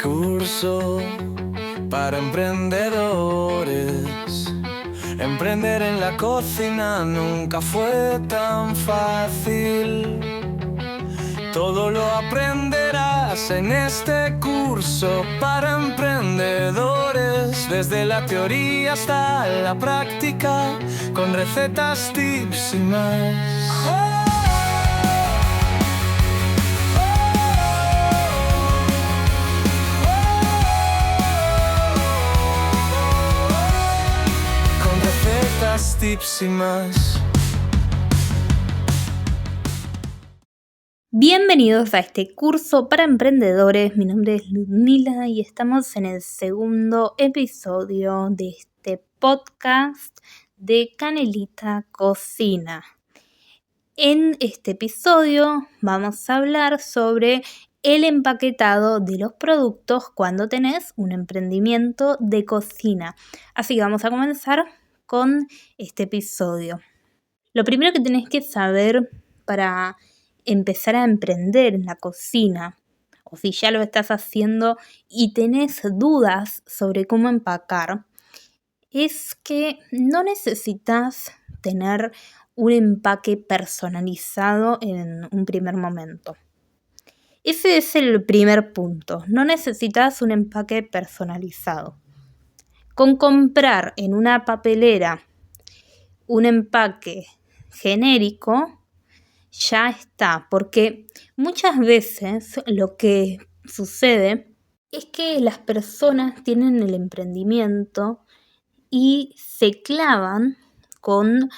curso para emprendedores. Emprender en la cocina nunca fue tan fácil. Todo lo aprenderás en este curso para emprendedores, desde la teoría hasta la práctica, con recetas, tips y más. Con recetas, tips y más. Bienvenidos a este curso para emprendedores. Mi nombre es Ludmila y estamos en el segundo episodio de este podcast de Canelita Cocina. En este episodio vamos a hablar sobre el empaquetado de los productos cuando tenés un emprendimiento de cocina. Así que vamos a comenzar con este episodio. Lo primero que tenés que saber para empezar a emprender en la cocina, o si ya lo estás haciendo y tenés dudas sobre cómo empacar, es que no necesitas tener un empaque personalizado en un primer momento. Ese es el primer punto. No necesitas un empaque personalizado. Con comprar en una papelera un empaque genérico, ya está, porque muchas veces lo que sucede es que las personas tienen el emprendimiento y se clavan con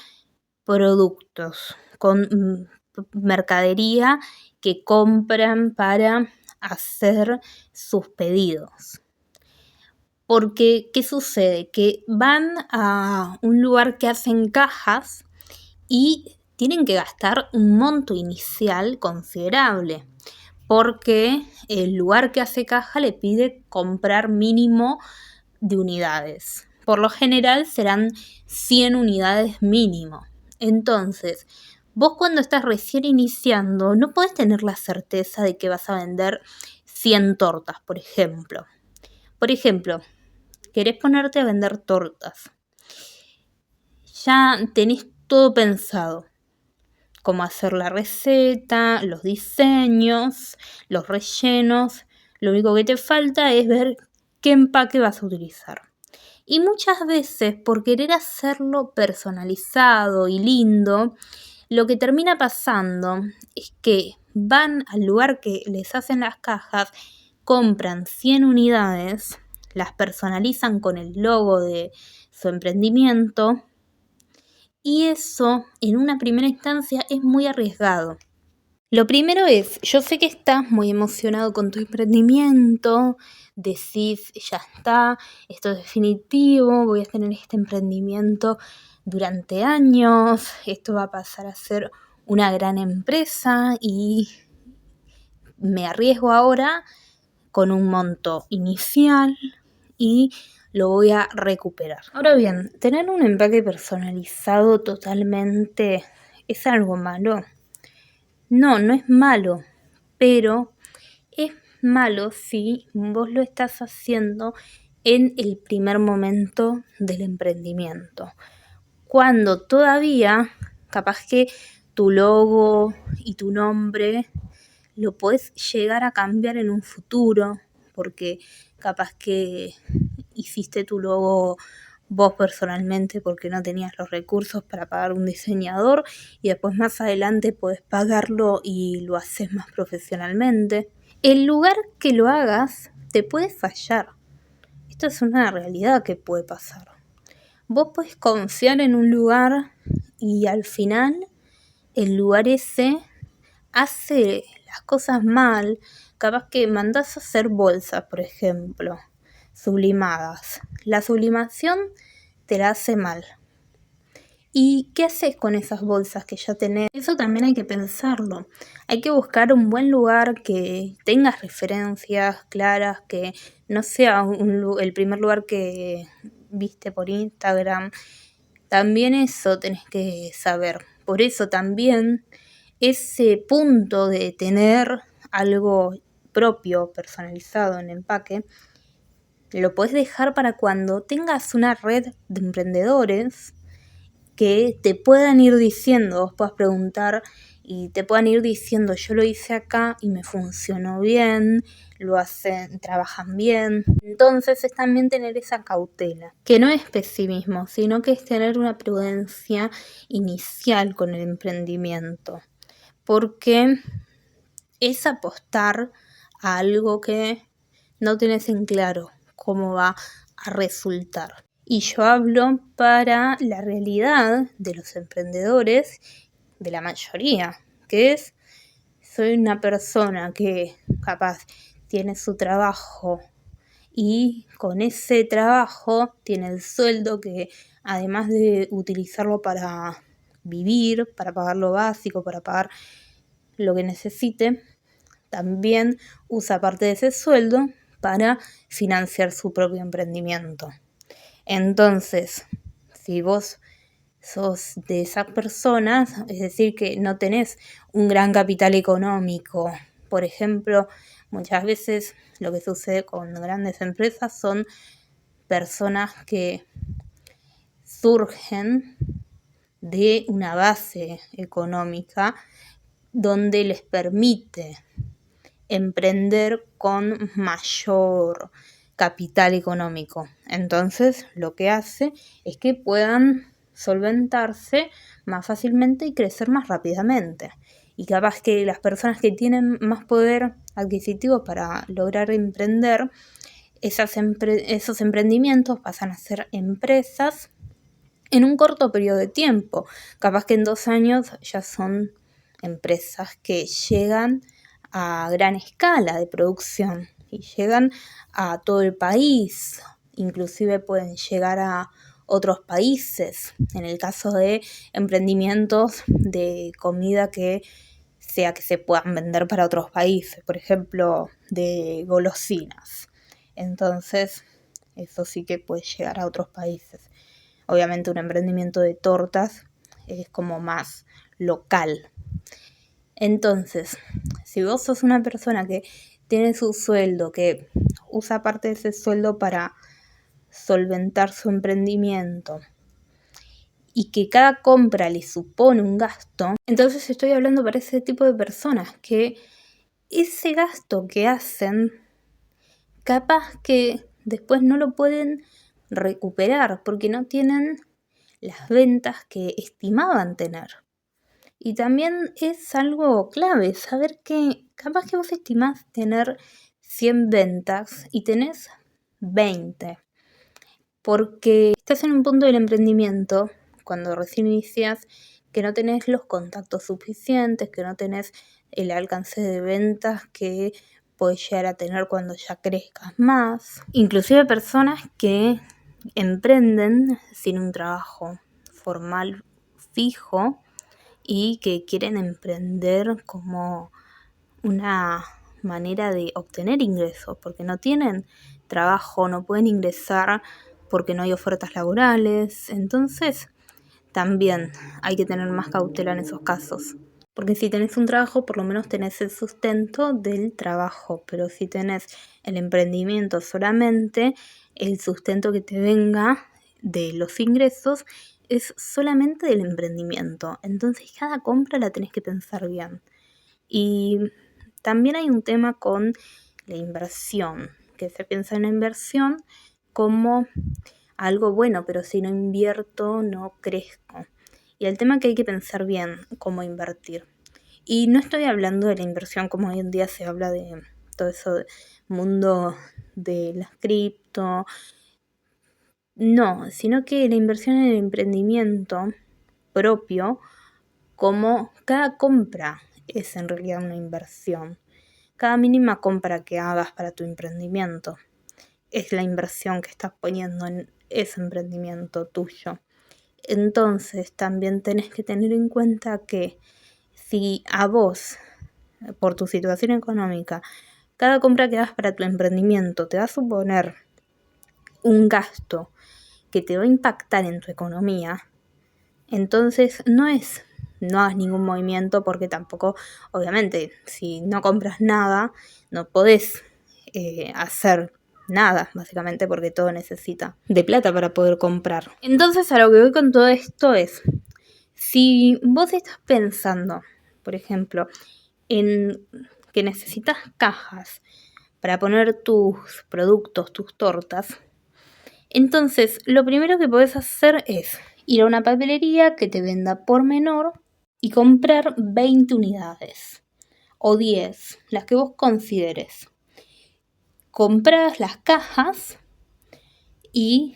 productos, con mercadería que compran para hacer sus pedidos. Porque, ¿qué sucede? Que van a un lugar que hacen cajas y tienen que gastar un monto inicial considerable, porque el lugar que hace caja le pide comprar mínimo de unidades. Por lo general serán 100 unidades mínimo. Entonces, vos cuando estás recién iniciando no podés tener la certeza de que vas a vender 100 tortas, por ejemplo. Por ejemplo, querés ponerte a vender tortas. Ya tenés todo pensado. Cómo hacer la receta, los diseños, los rellenos. Lo único que te falta es ver qué empaque vas a utilizar. Y muchas veces, por querer hacerlo personalizado y lindo, lo que termina pasando es que van al lugar que les hacen las cajas, compran 100 unidades, las personalizan con el logo de su emprendimiento. Y eso, en una primera instancia, es muy arriesgado. Lo primero es, yo sé que estás muy emocionado con tu emprendimiento, decís, ya está, esto es definitivo, voy a tener este emprendimiento durante años, esto va a pasar a ser una gran empresa y me arriesgo ahora con un monto inicial y lo voy a recuperar. Ahora bien, tener un empaque personalizado totalmente es algo malo. No es malo, pero es malo si vos lo estás haciendo en el primer momento del emprendimiento. Cuando todavía, capaz que tu logo y tu nombre lo podés llegar a cambiar en un futuro, porque capaz que hiciste tu logo vos personalmente porque no tenías los recursos para pagar un diseñador y después más adelante podés pagarlo y lo haces más profesionalmente. El lugar que lo hagas te puede fallar. Esto es una realidad que puede pasar. Vos podés confiar en un lugar y al final el lugar ese hace las cosas mal. Capaz que mandás a hacer bolsas, por ejemplo, sublimadas. La sublimación te la hace mal. ¿Y qué haces con esas bolsas que ya tenés? Eso también hay que pensarlo. Hay que buscar un buen lugar que tenga referencias claras, que no sea el primer lugar que viste por Instagram. También eso tenés que saber. Por eso también ese punto de tener algo propio, personalizado en empaque, lo podés dejar para cuando tengas una red de emprendedores que te puedan ir diciendo, vos puedas preguntar y te puedan ir diciendo, yo lo hice acá y me funcionó bien, trabajan bien. Entonces es también tener esa cautela, que no es pesimismo, sino que es tener una prudencia inicial con el emprendimiento, porque es apostar a algo que no tenés en claro cómo va a resultar. Y yo hablo para la realidad de los emprendedores, de la mayoría, que es, soy una persona que capaz tiene su trabajo y con ese trabajo tiene el sueldo que, además de utilizarlo para vivir, para pagar lo básico, para pagar lo que necesite, también usa parte de ese sueldo para financiar su propio emprendimiento. Entonces, si vos sos de esas personas, es decir, que no tenés un gran capital económico, por ejemplo, muchas veces lo que sucede con grandes empresas son personas que surgen de una base económica donde les permite emprender con mayor capital económico. Entonces, lo que hace es que puedan solventarse más fácilmente y crecer más rápidamente. Y capaz que las personas que tienen más poder adquisitivo para lograr emprender, esos emprendimientos pasan a ser empresas en un corto periodo de tiempo. Capaz que en 2 años ya son empresas que llegan a gran escala de producción y llegan a todo el país, inclusive pueden llegar a otros países, en el caso de emprendimientos de comida que se puedan vender para otros países, por ejemplo, de golosinas. Entonces, eso sí que puede llegar a otros países. Obviamente un emprendimiento de tortas es como más local. Entonces, si vos sos una persona que tiene su sueldo, que usa parte de ese sueldo para solventar su emprendimiento y que cada compra le supone un gasto, entonces estoy hablando para ese tipo de personas que ese gasto que hacen, capaz que después no lo pueden recuperar porque no tienen las ventas que estimaban tener. Y también es algo clave saber que capaz que vos estimás tener 100 ventas y tenés 20. Porque estás en un punto del emprendimiento, cuando recién inicias, que no tenés los contactos suficientes, que no tenés el alcance de ventas que podés llegar a tener cuando ya crezcas más. Inclusive personas que emprenden sin un trabajo formal fijo y que quieren emprender como una manera de obtener ingresos, porque no tienen trabajo, no pueden ingresar porque no hay ofertas laborales. Entonces, también hay que tener más cautela en esos casos. Porque si tenés un trabajo, por lo menos tenés el sustento del trabajo. Pero si tenés el emprendimiento solamente, el sustento que te venga de los ingresos es solamente del emprendimiento. Entonces cada compra la tenés que pensar bien. Y también hay un tema con la inversión, que se piensa en la inversión como algo bueno, pero si no invierto no crezco. Y el tema que hay que pensar bien cómo invertir. Y no estoy hablando de la inversión como hoy en día se habla de todo eso del mundo de las cripto. No, sino que la inversión en el emprendimiento propio, como cada compra es en realidad una inversión. Cada mínima compra que hagas para tu emprendimiento es la inversión que estás poniendo en ese emprendimiento tuyo. Entonces también tenés que tener en cuenta que si a vos, por tu situación económica, cada compra que hagas para tu emprendimiento te va a suponer un gasto que te va a impactar en tu economía, entonces no es no hagas ningún movimiento porque tampoco, obviamente, si no compras nada, no podés hacer nada, básicamente, porque todo necesita de plata para poder comprar. Entonces, a lo que voy con todo esto es, si vos estás pensando, por ejemplo, en que necesitas cajas para poner tus productos, tus tortas, entonces lo primero que podés hacer es ir a una papelería que te venda por menor y comprar 20 unidades o 10, las que vos consideres. Compras las cajas y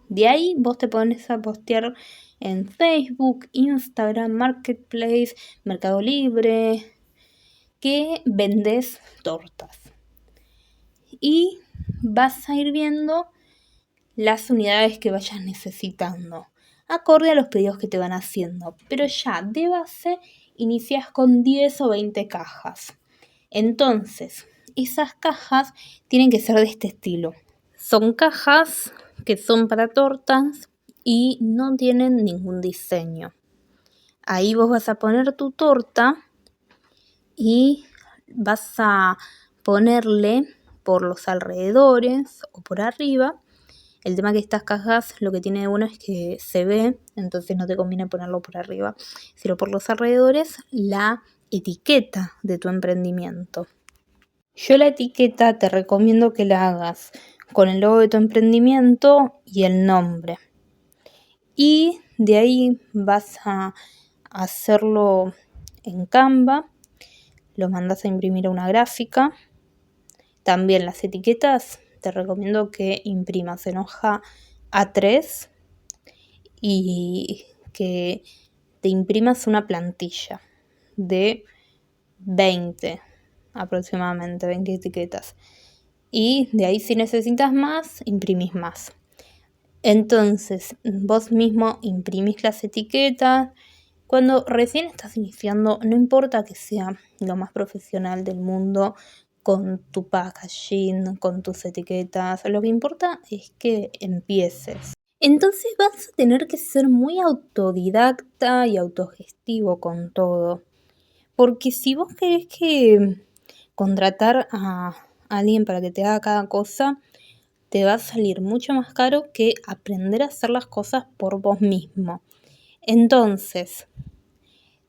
de ahí vos te pones a postear en Facebook, Instagram, Marketplace, Mercado Libre, que vendes tortas. Y vas a ir viendo las unidades que vayas necesitando, acorde a los pedidos que te van haciendo. Pero ya de base inicias con 10 o 20 cajas. Entonces, esas cajas tienen que ser de este estilo. Son cajas que son para tortas y no tienen ningún diseño. Ahí vos vas a poner tu torta y vas a ponerle por los alrededores o por arriba. El tema que estas cajas lo que tiene uno es que se ve, entonces no te conviene ponerlo por arriba, sino por los alrededores la etiqueta de tu emprendimiento. Yo la etiqueta te recomiendo que la hagas con el logo de tu emprendimiento y el nombre. Y de ahí vas a hacerlo en Canva, lo mandas a imprimir a una gráfica. También las etiquetas te recomiendo que imprimas en hoja A3 y que te imprimas una plantilla de 20 aproximadamente, 20 etiquetas. Y de ahí si necesitas más, imprimís más. Entonces, vos mismo imprimís las etiquetas. Cuando recién estás iniciando, no importa que sea lo más profesional del mundo, con tu packaging, con tus etiquetas, lo que importa es que empieces. Entonces vas a tener que ser muy autodidacta y autogestivo con todo. Porque si vos querés que contratar a alguien para que te haga cada cosa, te va a salir mucho más caro que aprender a hacer las cosas por vos mismo. Entonces,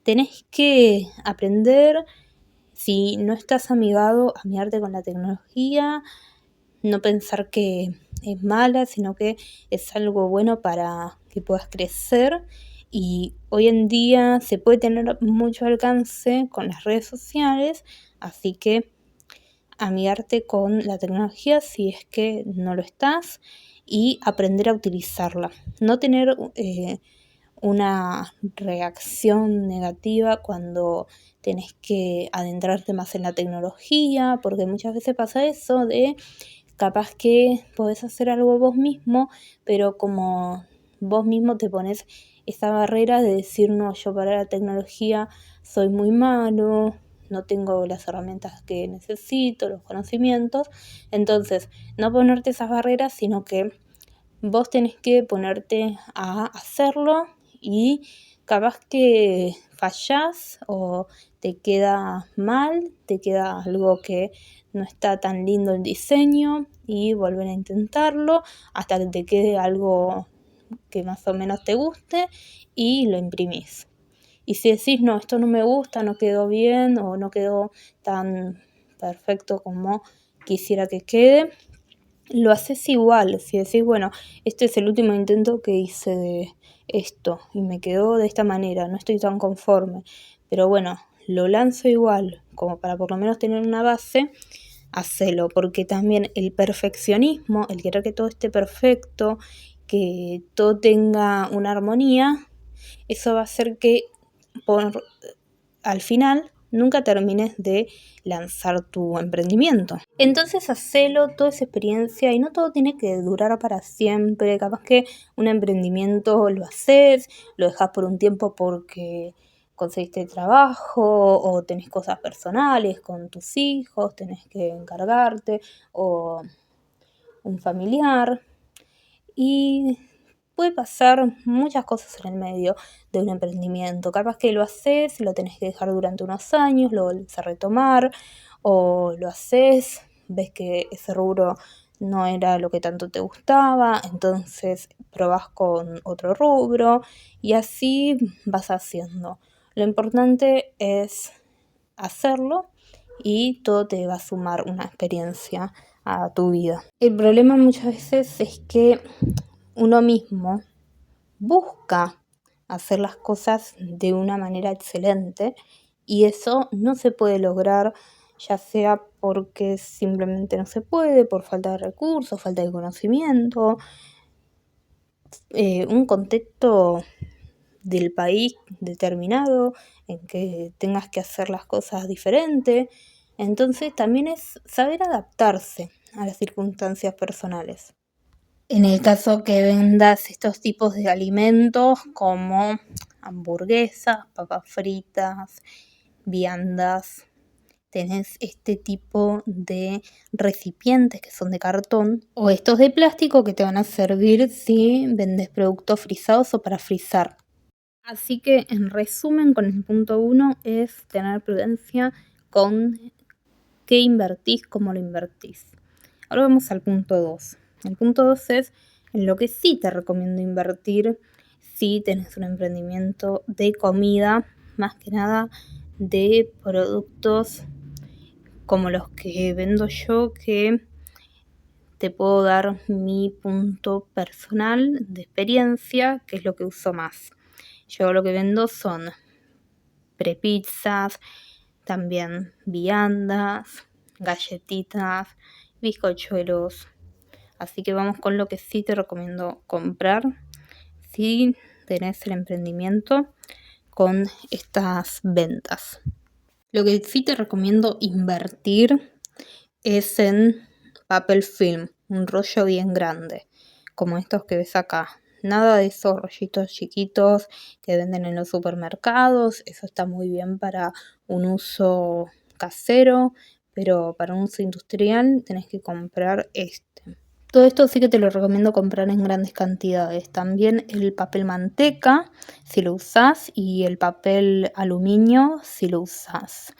tenés que aprender, si no estás amigarte con la tecnología, no pensar que es mala, sino que es algo bueno para que puedas crecer. Y hoy en día se puede tener mucho alcance con las redes sociales, así que amigarte con la tecnología si es que no lo estás y aprender a utilizarla. No tener una reacción negativa cuando tenés que adentrarte más en la tecnología, porque muchas veces pasa eso de capaz que podés hacer algo vos mismo, pero como vos mismo te pones esa barrera de decir, no, yo para la tecnología soy muy malo, no tengo las herramientas que necesito, los conocimientos. Entonces, no ponerte esas barreras, sino que vos tenés que ponerte a hacerlo y capaz que fallás o te queda mal, te queda algo que no está tan lindo el diseño y volver a intentarlo hasta que te quede algo que más o menos te guste y lo imprimís. Y si decís, no, esto no me gusta, no quedó bien o no quedó tan perfecto como quisiera que quede, lo haces igual. Si decís, bueno, este es el último intento que hice de esto y me quedó de esta manera, no estoy tan conforme, pero bueno, lo lanzo igual, como para por lo menos tener una base, hacelo, porque también el perfeccionismo, el querer que todo esté perfecto, que todo tenga una armonía, eso va a hacer que al final nunca termines de lanzar tu emprendimiento. Entonces hacelo, toda esa experiencia, y no todo tiene que durar para siempre. Capaz que un emprendimiento lo haces, lo dejas por un tiempo porque conseguiste trabajo o tenés cosas personales con tus hijos, tenés que encargarte o un familiar. Y puede pasar muchas cosas en el medio de un emprendimiento. Capaz que lo haces, lo tenés que dejar durante unos años, lo volvés a retomar, o lo haces, ves que ese rubro no era lo que tanto te gustaba, entonces probás con otro rubro y así vas haciendo. Lo importante es hacerlo y todo te va a sumar una experiencia a tu vida. El problema muchas veces es que uno mismo busca hacer las cosas de una manera excelente y eso no se puede lograr, ya sea porque simplemente no se puede, por falta de recursos, falta de conocimiento, un contexto del país determinado en que tengas que hacer las cosas diferente. Entonces también es saber adaptarse a las circunstancias personales. En el caso que vendas estos tipos de alimentos como hamburguesas, papas fritas, viandas, tenés este tipo de recipientes que son de cartón o estos de plástico que te van a servir si vendes productos frisados o para frizar. Así que en resumen, con el punto 1 es tener prudencia con qué invertís, cómo lo invertís. Ahora vamos al punto 2. El punto 2 es en lo que sí te recomiendo invertir si tenés un emprendimiento de comida, más que nada de productos como los que vendo yo, que te puedo dar mi punto personal de experiencia, que es lo que uso más. Yo lo que vendo son prepizzas, también viandas, galletitas, bizcochuelos. Así que vamos con lo que sí te recomiendo comprar si tenés el emprendimiento con estas ventas. Lo que sí te recomiendo invertir es en papel film, un rollo bien grande, como estos que ves acá. Nada de esos rollitos chiquitos que venden en los supermercados, eso está muy bien para un uso casero, pero para un uso industrial tenés que comprar este. Todo esto sí que te lo recomiendo comprar en grandes cantidades. También el papel manteca, si lo usás, y el papel aluminio, si lo usás.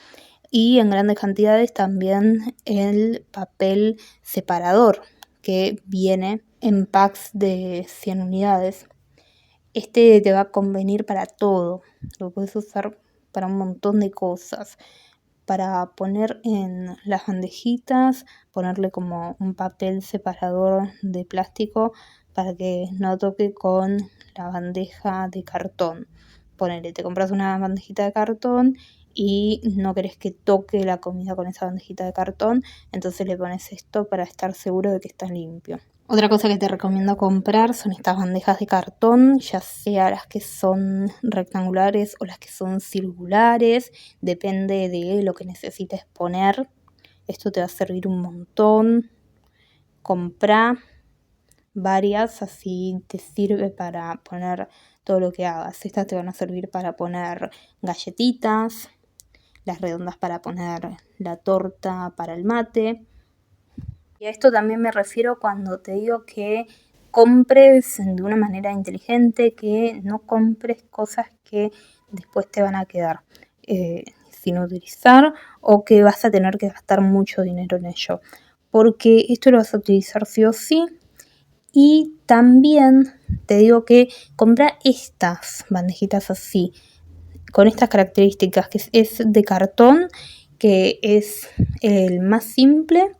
Y en grandes cantidades también el papel separador, que viene en packs de 100 unidades. Este te va a convenir para todo. Lo puedes usar para un montón de cosas. Para poner en las bandejitas, ponerle como un papel separador de plástico para que no toque con la bandeja de cartón. Ponele, te compras una bandejita de cartón y no querés que toque la comida con esa bandejita de cartón, entonces le pones esto para estar seguro de que está limpio. Otra cosa que te recomiendo comprar son estas bandejas de cartón, ya sea las que son rectangulares o las que son circulares, depende de lo que necesites poner. Esto te va a servir un montón. Comprá varias, así te sirve para poner todo lo que hagas. Estas te van a servir para poner galletitas, las redondas para poner la torta para el mate. Y a esto también me refiero cuando te digo que compres de una manera inteligente, que no compres cosas que después te van a quedar sin utilizar o que vas a tener que gastar mucho dinero en ello. Porque esto lo vas a utilizar sí o sí. Y también te digo que compra estas bandejitas así, con estas características, que es de cartón, que es el más simple,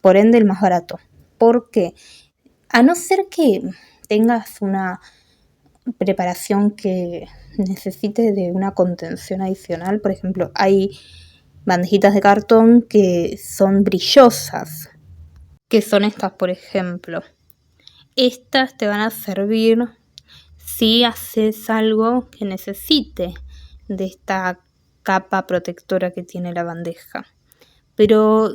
por ende el más barato. Porque a no ser que tengas una preparación que necesite de una contención adicional, por ejemplo, hay bandejitas de cartón que son brillosas, que son estas, por ejemplo. Estas te van a servir si haces algo que necesite de esta capa protectora que tiene la bandeja. Pero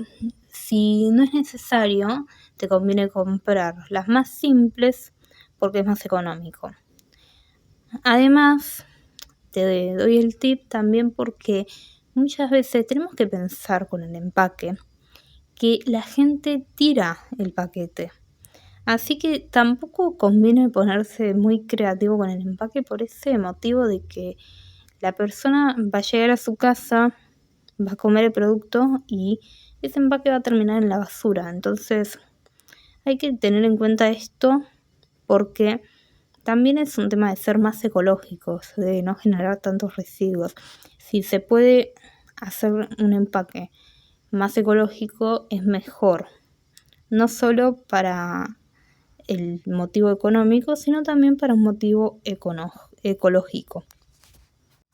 si no es necesario, te conviene comprar las más simples porque es más económico. Además, te doy el tip también porque muchas veces tenemos que pensar con el empaque que la gente tira el paquete. Así que tampoco conviene ponerse muy creativo con el empaque por ese motivo de que la persona va a llegar a su casa, va a comer el producto y ese empaque va a terminar en la basura. Entonces hay que tener en cuenta esto porque también es un tema de ser más ecológicos, de no generar tantos residuos. Si se puede hacer un empaque más ecológico es mejor, no solo para el motivo económico, sino también para un motivo ecológico.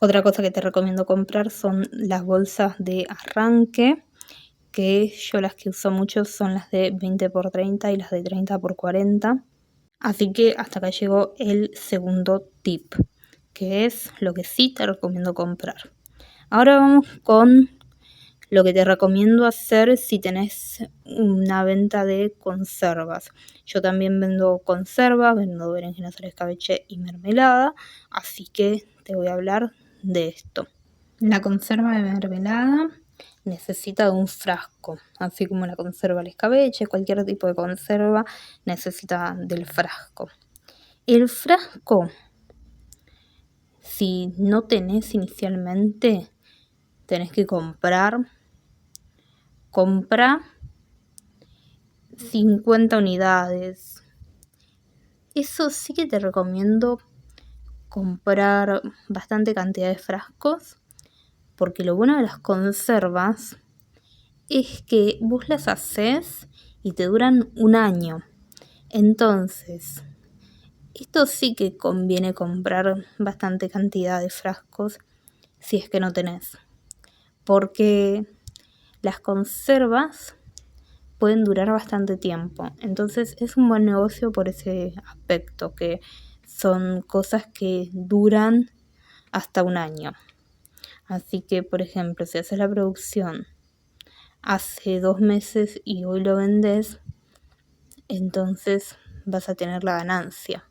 Otra cosa que te recomiendo comprar son las bolsas de arranque, que yo las que uso mucho son las de 20x30 y las de 30x40. Así que hasta acá llegó el segundo tip, que es lo que sí te recomiendo comprar. Ahora vamos con lo que te recomiendo hacer si tenés una venta de conservas. Yo también vendo conservas, vendo berenjenas al escabeche y mermelada, así que te voy a hablar de esto. La conserva de mermelada necesita de un frasco, así como la conserva al escabeche, cualquier tipo de conserva necesita del frasco. El frasco, si no tenés inicialmente, tenés que compra 50 unidades. Eso sí que te recomiendo comprar bastante cantidad de frascos, porque lo bueno de las conservas es que vos las haces y te duran un año. Entonces, esto sí que conviene comprar bastante cantidad de frascos si es que no tenés, porque las conservas pueden durar bastante tiempo. Entonces es un buen negocio por ese aspecto, que son cosas que duran hasta un año. Así que, por ejemplo, si haces la producción hace 2 meses y hoy lo vendes, entonces vas a tener la ganancia.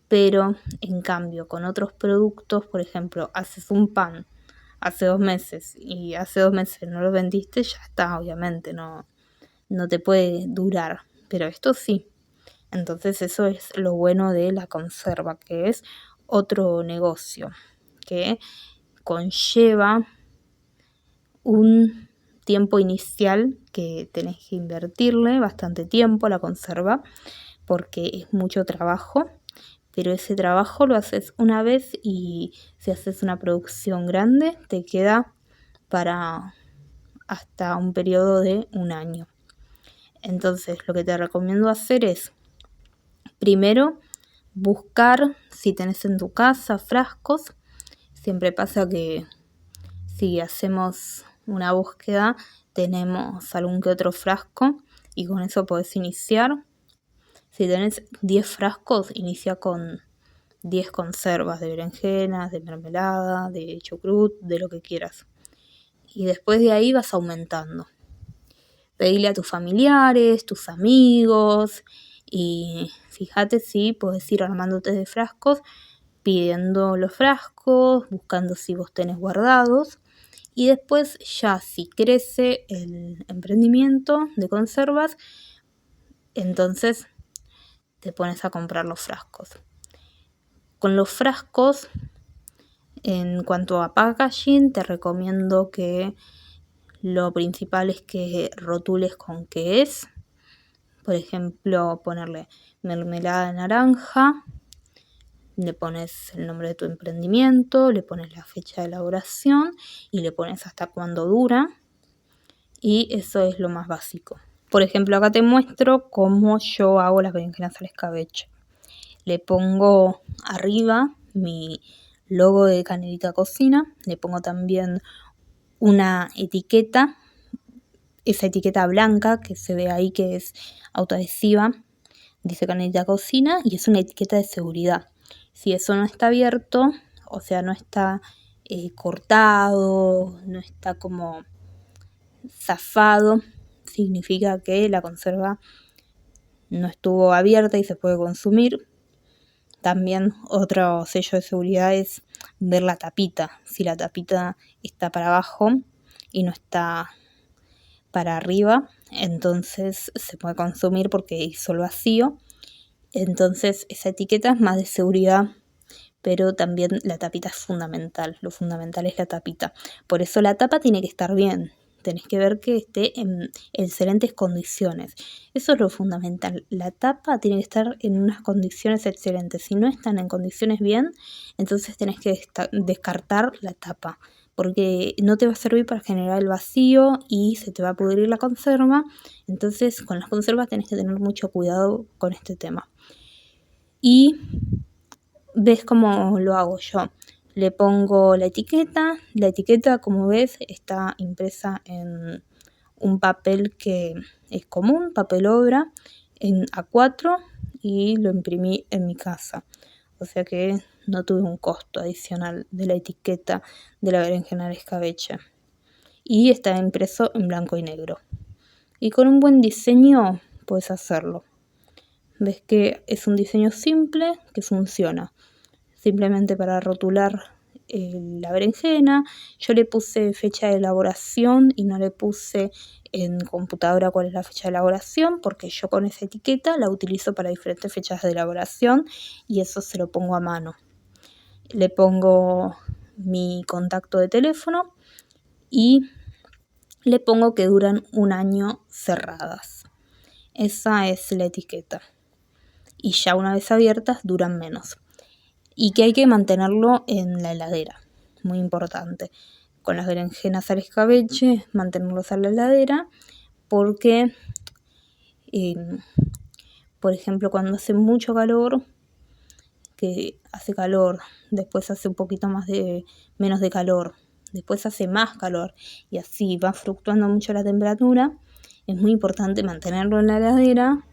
Pero en cambio con otros productos, por ejemplo, haces un pan hace 2 meses y hace 2 meses no lo vendiste, ya está, obviamente no te puede durar, pero esto sí. Entonces eso es lo bueno de la conserva, que es otro negocio que conlleva un tiempo inicial que tenés que invertirle bastante tiempo a la conserva porque es mucho trabajo, pero ese trabajo lo haces una vez y si haces una producción grande te queda para hasta un periodo de un año. Entonces lo que te recomiendo hacer es primero buscar si tenés en tu casa frascos. Siempre pasa que si hacemos una búsqueda tenemos algún que otro frasco y con eso podés iniciar. Si tenés 10 frascos, inicia con 10 conservas de berenjenas, de mermelada, de chucrut, de lo que quieras. Y después de ahí vas aumentando. Pedile a tus familiares, tus amigos y fíjate si podés ir armándote de frascos, pidiendo los frascos, buscando si vos tenés guardados. Y después ya si crece el emprendimiento de conservas, entonces te pones a comprar los frascos. Con los frascos, en cuanto a packaging, te recomiendo que lo principal es que rotules con qué es. Por ejemplo, ponerle mermelada de naranja, le pones el nombre de tu emprendimiento, le pones la fecha de elaboración y le pones hasta cuándo dura. Y eso es lo más básico. Por ejemplo, acá te muestro cómo yo hago las berenjenas al escabeche. Le pongo arriba mi logo de Canelita Cocina, le pongo también una etiqueta, esa etiqueta blanca que se ve ahí que es autoadhesiva, dice Canelita Cocina y es una etiqueta de seguridad. Si eso no está abierto, o sea, no está cortado, no está como zafado, significa que la conserva no estuvo abierta y se puede consumir. También otro sello de seguridad es ver la tapita. Si la tapita está para abajo y no está para arriba, entonces se puede consumir porque hizo el vacío. Entonces esa etiqueta es más de seguridad, pero también la tapita es fundamental. Lo fundamental es la tapita. Por eso la tapa tiene que estar bien. Tenés que ver que esté en excelentes condiciones. Eso es lo fundamental. La tapa tiene que estar en unas condiciones excelentes. Si no están en condiciones bien, entonces tenés que descartar la tapa, porque no te va a servir para generar el vacío y se te va a pudrir la conserva. Entonces con las conservas tenés que tener mucho cuidado con este tema. Y ves cómo lo hago yo. Le pongo la etiqueta. La etiqueta, como ves, está impresa en un papel que es común, papel obra, en A4, y lo imprimí en mi casa. O sea que no tuve un costo adicional de la etiqueta de la berenjena al escabeche. Y está impreso en blanco y negro. Y con un buen diseño puedes hacerlo. Ves que es un diseño simple que funciona. Simplemente para rotular la berenjena. Yo le puse fecha de elaboración y no le puse en computadora cuál es la fecha de elaboración, porque yo con esa etiqueta la utilizo para diferentes fechas de elaboración y eso se lo pongo a mano. Le pongo mi contacto de teléfono y le pongo que duran 1 año cerradas. Esa es la etiqueta. Y ya una vez abiertas duran menos. Y que hay que mantenerlo en la heladera, muy importante. Con las berenjenas al escabeche, mantenerlos en la heladera, porque, por ejemplo, cuando hace mucho calor, que hace calor, después hace un poquito menos de calor, después hace más calor, y así va fluctuando mucho la temperatura, es muy importante mantenerlo en la heladera,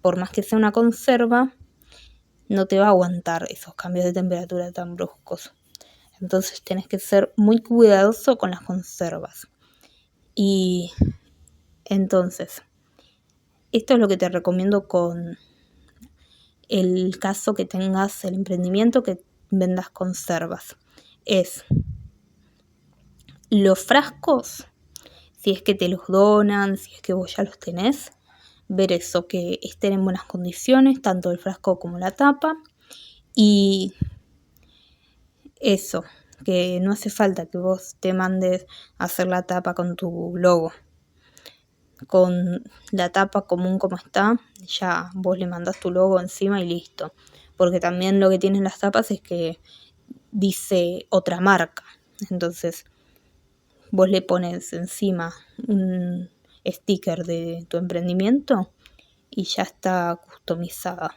por más que sea una conserva, no te va a aguantar esos cambios de temperatura tan bruscos. Entonces tenés que ser muy cuidadoso con las conservas. Y entonces, esto es lo que te recomiendo con el caso que tengas el emprendimiento, que vendas conservas. Es los frascos, si es que te los donan, si es que vos ya los tenés, ver eso, que estén en buenas condiciones, tanto el frasco como la tapa. Y eso, que no hace falta que vos te mandes a hacer la tapa con tu logo. Con la tapa común como está, ya vos le mandás tu logo encima y listo. Porque también lo que tienen las tapas es que dice otra marca. Entonces vos le pones encima un sticker de tu emprendimiento y ya está customizada.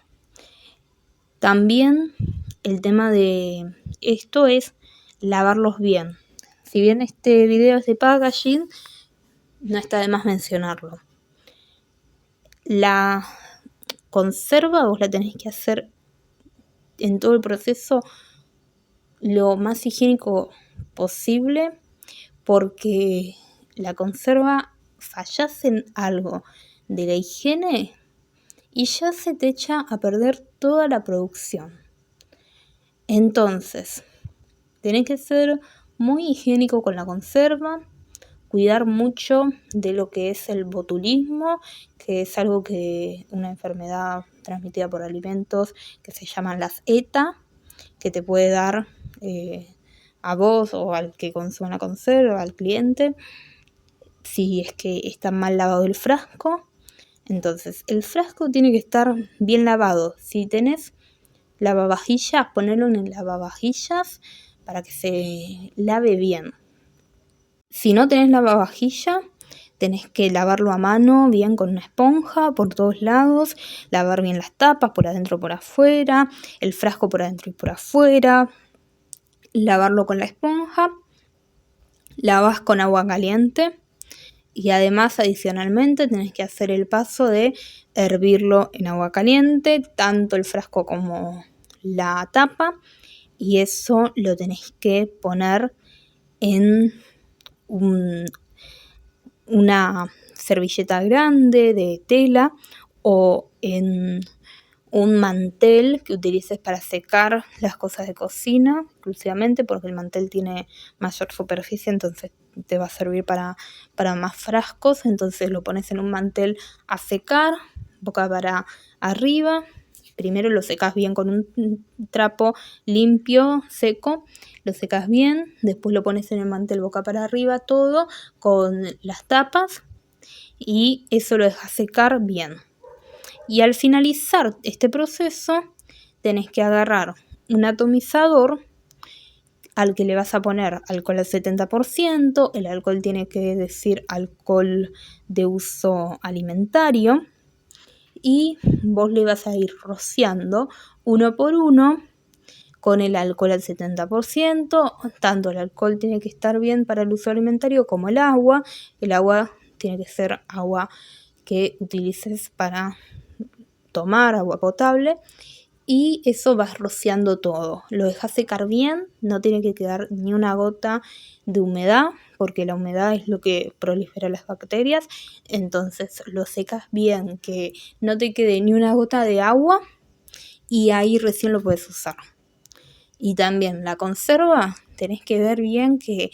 También el tema de esto es lavarlos bien. Si bien este video es de packaging, no está de más mencionarlo. La conserva vos la tenés que hacer en todo el proceso lo más higiénico posible, porque la conserva, fallás en algo de la higiene y ya se te echa a perder toda la producción. Entonces, tenés que ser muy higiénico con la conserva, cuidar mucho de lo que es el botulismo, que es una enfermedad transmitida por alimentos que se llaman las ETA, que te puede dar a vos o al que consume la conserva, al cliente, si es que está mal lavado el frasco. Entonces, el frasco tiene que estar bien lavado. Si tenés lavavajillas, ponelo en el lavavajillas para que se lave bien. Si no tenés lavavajilla, tenés que lavarlo a mano bien con una esponja por todos lados, lavar bien las tapas por adentro y por afuera, el frasco por adentro y por afuera, lavarlo con la esponja, lavas con agua caliente y además adicionalmente tenés que hacer el paso de hervirlo en agua caliente, tanto el frasco como la tapa, y eso lo tenés que poner en una servilleta grande de tela o en un mantel que utilices para secar las cosas de cocina exclusivamente, porque el mantel tiene mayor superficie, entonces te va a servir para más frascos. Entonces lo pones en un mantel a secar, boca para arriba. Primero lo secas bien con un trapo limpio, seco, lo secas bien, después lo pones en el mantel boca para arriba todo con las tapas y eso lo dejas secar bien. Y al finalizar este proceso tenés que agarrar un atomizador al que le vas a poner alcohol al 70%, el alcohol tiene que decir alcohol de uso alimentario, y vos le vas a ir rociando uno por uno con el alcohol al 70%, tanto el alcohol tiene que estar bien para el uso alimentario como el agua tiene que ser agua que utilices para tomar, agua potable, y eso vas rociando todo, lo dejas secar bien, no tiene que quedar ni una gota de humedad, porque la humedad es lo que prolifera las bacterias. Entonces lo secas bien, que no te quede ni una gota de agua, y ahí recién lo puedes usar. Y también la conserva, tenés que ver bien que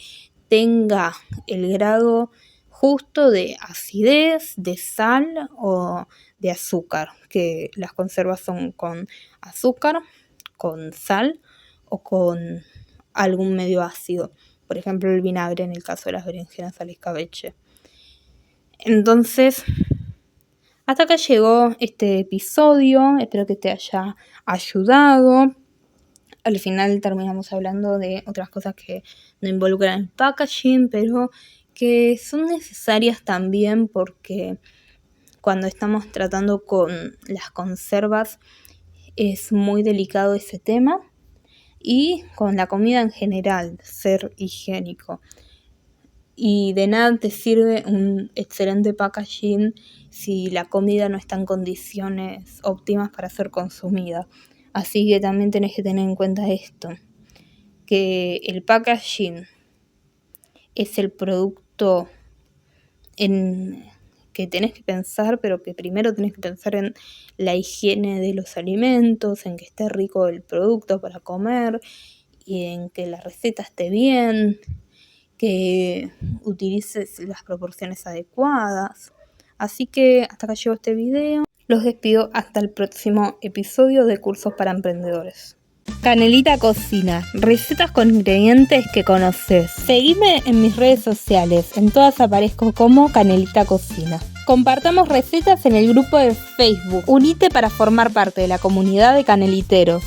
tenga el grado justo de acidez, de sal o de azúcar, que las conservas son con azúcar, con sal o con algún medio ácido, por ejemplo el vinagre en el caso de las berenjenas al escabeche. Entonces, hasta acá llegó este episodio, espero que te haya ayudado. Al final terminamos hablando de otras cosas que no involucran el packaging, pero que son necesarias también, porque cuando estamos tratando con las conservas es muy delicado ese tema, y con la comida en general, ser higiénico. Y de nada te sirve un excelente packaging si la comida no está en condiciones óptimas para ser consumida. Así que también tenés que tener en cuenta esto, que el packaging es el producto en que tenés que pensar, pero que primero tenés que pensar en la higiene de los alimentos, en que esté rico el producto para comer, y en que la receta esté bien, que utilices las proporciones adecuadas. Así que hasta acá llegó este video. Los despido hasta el próximo episodio de Cursos para Emprendedores. Canelita Cocina, recetas con ingredientes que conoces. Seguime en mis redes sociales, en todas aparezco como Canelita Cocina. Compartamos recetas en el grupo de Facebook. Unite para formar parte de la comunidad de caneliteros.